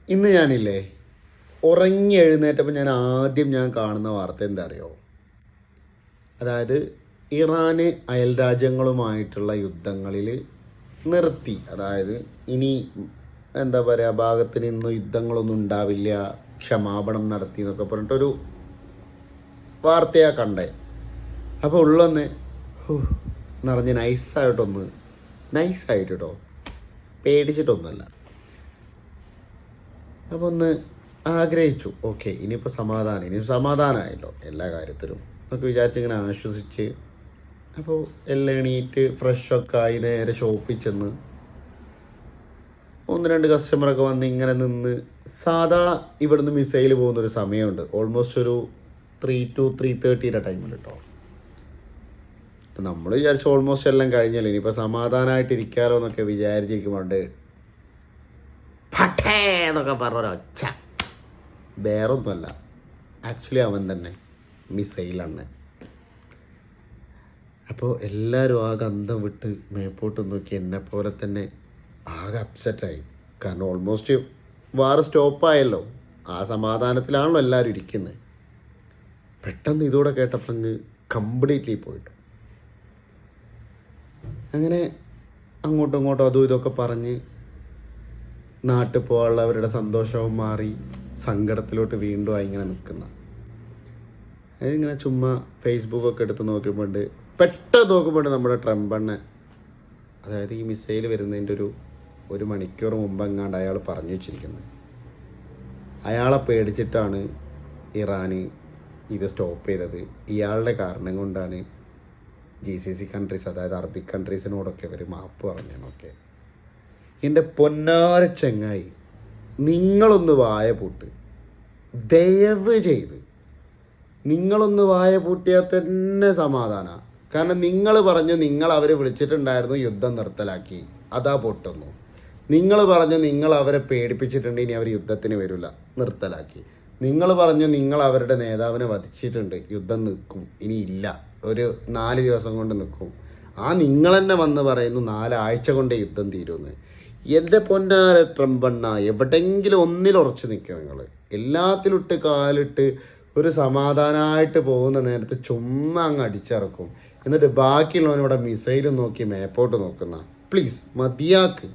ഇന്ന് ഞാനില്ലേ ഉറങ്ങി എഴുന്നേറ്റപ്പോൾ ഞാൻ കാണുന്ന വാർത്ത എന്താ അറിയോ? അതായത് ഇറാന് അയൽ രാജ്യങ്ങളുമായിട്ടുള്ള യുദ്ധങ്ങളിൽ നിർത്തി. അതായത് ഇനി എന്താ പറയുക, ഭാഗത്തിന് ഇന്നും യുദ്ധങ്ങളൊന്നും ഉണ്ടാവില്ല, ക്ഷമാപണം നടത്തി എന്നൊക്കെ പറഞ്ഞിട്ടൊരു വാർത്തയാണ് കണ്ടേ. അപ്പോൾ ഉള്ളൊന്ന് നിറഞ്ഞ് നൈസായിട്ട് കേട്ടോ, പേടിച്ചിട്ടൊന്നുമല്ല. അപ്പോൾ ഒന്ന് ആഗ്രഹിച്ചു, ഓക്കെ ഇനി സമാധാനമായല്ലോ എല്ലാ കാര്യത്തിലും എന്നൊക്കെ വിചാരിച്ചിങ്ങനെ ആശ്വസിച്ച്. അപ്പോൾ എല്ലാം എണീറ്റ് ഫ്രഷൊക്കെ ആയി നേരെ ഷോപ്പിൽ ചെന്ന് ഒന്ന് രണ്ട് കസ്റ്റമറൊക്കെ വന്ന് ഇങ്ങനെ നിന്ന്, സാധാ ഇവിടുന്ന് മിസൈൽ പോകുന്നൊരു സമയമുണ്ട്, ഓൾമോസ്റ്റ് ഒരു 3 to 3:30 ടൈമിൽ കേട്ടോ. അപ്പം നമ്മൾ വിചാരിച്ചു ഓൾമോസ്റ്റ് എല്ലാം കഴിഞ്ഞല്ലോ, ഇനിയിപ്പോൾ സമാധാനമായിട്ടിരിക്കാമല്ലോ എന്നൊക്കെ വിചാരിച്ചിരിക്കുമ്പോണ്ട് പട്ടേ എന്നൊക്കെ പറഞ്ഞൊരൊച്ച. വേറൊന്നുമല്ല, ആക്ച്വലി അവൻ തന്നെ, മിസൈലാണ്. അപ്പോൾ എല്ലാവരും ആകെ അന്തം വിട്ട് മേപ്പോട്ട് നോക്കി, എന്നെപ്പോലെ തന്നെ ആകെ അപ്സെറ്റായി. കാരണം ഓൾമോസ്റ്റ് വാർ സ്റ്റോപ്പായല്ലോ, ആ സമാധാനത്തിലാണല്ലോ എല്ലാവരും ഇരിക്കുന്നത്. പെട്ടെന്ന് ഇതോടെ കേട്ടപ്പോൾ അങ്ങ് കംപ്ലീറ്റ്ലി പോയിട്ടു. അങ്ങനെ അങ്ങോട്ടും ഇങ്ങോട്ടും അതും ഇതൊക്കെ പറഞ്ഞ് നാട്ടിൽ പോകാനുള്ളവരുടെ സന്തോഷവും മാറി സങ്കടത്തിലോട്ട് വീണ്ടും ഇങ്ങനെ നിൽക്കുന്ന. അതിങ്ങനെ ചുമ്മാ ഫേസ്ബുക്കൊക്കെ എടുത്ത് പെട്ടെന്ന് നോക്കുമ്പോൾ നമ്മുടെ ട്രംപെണ്ണെ, അതായത് ഈ മിസൈൽ വരുന്നതിൻ്റെ ഒരു മണിക്കൂർ മുമ്പെങ്ങാണ്ട് അയാൾ പറഞ്ഞു വെച്ചിരിക്കുന്നത്. അയാളെ പേടിച്ചിട്ടാണ് ഇറാന് ഇത് സ്റ്റോപ്പ് ചെയ്തത്. ഇയാളുടെ കാരണം കൊണ്ടാണ് GCC കൺട്രീസ്, അതായത് അറബിക് കൺട്രീസിനോടൊക്കെ അവർ മാപ്പ് പറഞ്ഞെന്നൊക്കെ. എൻ്റെ പൊന്നാര ചങ്ങായി, നിങ്ങളൊന്ന് വായ പൂട്ട്, ദയവ് ചെയ്ത് നിങ്ങളൊന്ന് വായ പൂട്ടിയാൽ തന്നെ സമാധാനമാണ്. കാരണം നിങ്ങൾ പറഞ്ഞു നിങ്ങൾ അവരെ വിളിച്ചിട്ടുണ്ടായിരുന്നു, യുദ്ധം നിർത്തലാക്കി, അതാ പൊട്ടുന്നു. നിങ്ങൾ പറഞ്ഞു നിങ്ങൾ അവരെ പേടിപ്പിച്ചിട്ടുണ്ട്, ഇനി അവർ യുദ്ധത്തിന് വരില്ല, നിർത്തലാക്കി. നിങ്ങൾ പറഞ്ഞു നിങ്ങൾ അവരുടെ നേതാവിനെ വധിച്ചിട്ടുണ്ട്, യുദ്ധം നിൽക്കും, ഇനി ഇല്ല, ഒരു 4 ദിവസം കൊണ്ട് നിൽക്കും. ആ നിങ്ങൾ തന്നെ വന്ന് പറയുന്നു 4 ആഴ്ച കൊണ്ട് യുദ്ധം തീരുമെന്ന്. എൻ്റെ പൊന്നാര ട്രംപെണ്ണ, എവിടെയെങ്കിലും ഒന്നിലുറച്ച് നിൽക്കുക. നിങ്ങൾ എല്ലാത്തിലിട്ട് കാലിട്ട് ഒരു സമാധാനമായിട്ട് പോകുന്ന നേരത്ത് ചുമ്മാ അങ്ങ് അടിച്ചിറക്കും. എന്നിട്ട് ബാക്കിയുള്ളവനിവിടെ മിസൈലും നോക്കി മേപ്പോട്ട് നോക്കുന്ന. പ്ലീസ് മതിയാക്ക്.